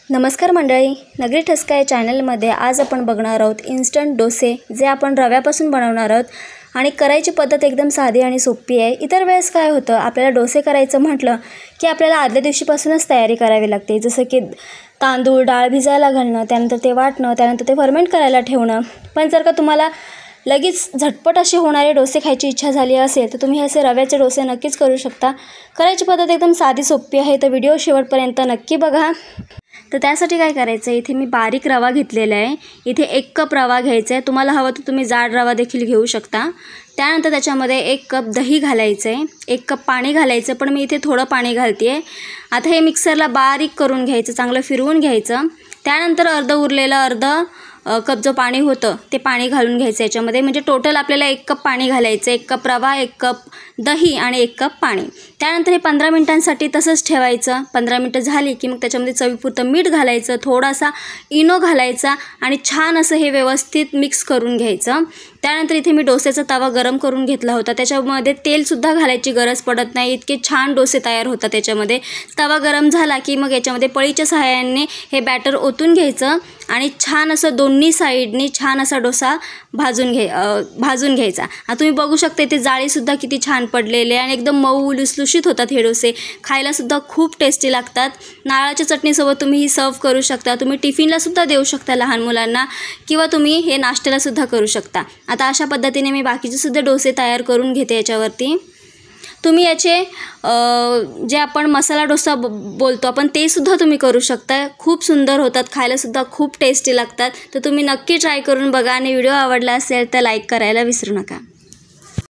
नमस्कार मंडळी, नगरी ठसका या चॅनलमध्ये आज आपण बघणार आहोत इन्स्टंट डोसे, जे आपण रव्यापासून बनवणार आहोत आणि करायची पद्धत एकदम साधी आणि सोपी आहे। इतर वेळेस काय होतं, आपल्याला डोसे करायचं म्हटलं की आपल्याला आदल्या दिवशीपासूनच तयारी करावी लागते, जसं की तांदूळ डाळ भिजायला घालणं, त्यानंतर ते वाटणं, त्यानंतर ते फर्मेंट करायला ठेवणं। पण जर का तुम्हाला लगेच झटपट असे होणारे डोसे खायची इच्छा झाली असेल तर तुम्ही असे रव्याचे डोसे नक्कीच करू शकता। करायची पद्धत एकदम साधी सोपी आहे, तर व्हिडिओ शेवटपर्यंत नक्की बघा। तर त्यासाठी काय करायचं आहे, इथे मी बारीक रवा घेतलेला आहे। इथे 1 कप रवा घ्यायचा आहे, तुम्हाला हवं तर तुम्ही जाड रवा देखील घेऊ शकता। त्यानंतर त्याच्यामध्ये 1 कप दही घालायचं आहे, 1 कप पाणी घालायचं, पण मी इथे थोडं पाणी घालते आहे। आता हे मिक्सरला बारीक करून घ्यायचं, चांगलं फिरवून घ्यायचं। त्यानंतर अर्ध कप जो पाणी होतं ते पाणी घालून घ्यायचं याच्यामध्ये, म्हणजे टोटल आपल्याला 1 कप पाणी घालायचं, 1 कप रवा, 1 कप दही आणि 1 कप पाणी। त्यानंतर हे 15 मिनिटांसाठी तसंच ठेवायचं। 15 मिनिटं झाली की मग त्याच्यामध्ये चवीपुरतं मीठ घालायचं, थोडासा इनो घालायचा आणि छान असं हे व्यवस्थित मिक्स करून घ्यायचं। त्यानंतर इथे मी डोस्याचा तवा गरम करून घेतला होता, त्याच्यामध्ये तेलसुद्धा घालायची गरज पडत नाही, इतके छान डोसे तयार होतात त्याच्यामध्ये। तवा गरम झाला की मग याच्यामध्ये पळीच्या सहाय्याने हे बॅटर ओतून घ्यायचं आणि छान असं दोन्ही साईडनी छान असा डोसा भाजून घ्यायचा। आता तुम्ही बघू शकता इथे जाळीसुद्धा किती छान पडलेले आणि एकदम मऊ लुसलुशीत होतात हे डोसे, खायलासुद्धा खूप टेस्टी लागतात। नारळाच्या चटणीसोबत तुम्ही ही सर्व करू शकता, तुम्ही टिफिनलासुद्धा देऊ शकता लहान मुलांना, किंवा तुम्ही हे नाश्त्यालासुद्धा करू शकता। आता अशा पद्धतीने मी बाकीचेसुद्धा डोसे तयार करून घेते याच्यावरती। तुम्ही याचे जे आपण मसाला डोसा बोलतो आपण, ते सुद्धा तुम्ही करू शकता, खूप सुंदर होतात, खायलासुद्धा खूप टेस्टी लागतात। तर तुम्ही नक्की ट्राय करून बघा आणि व्हिडिओ आवडला असेल तर लाईक करायला विसरू नका।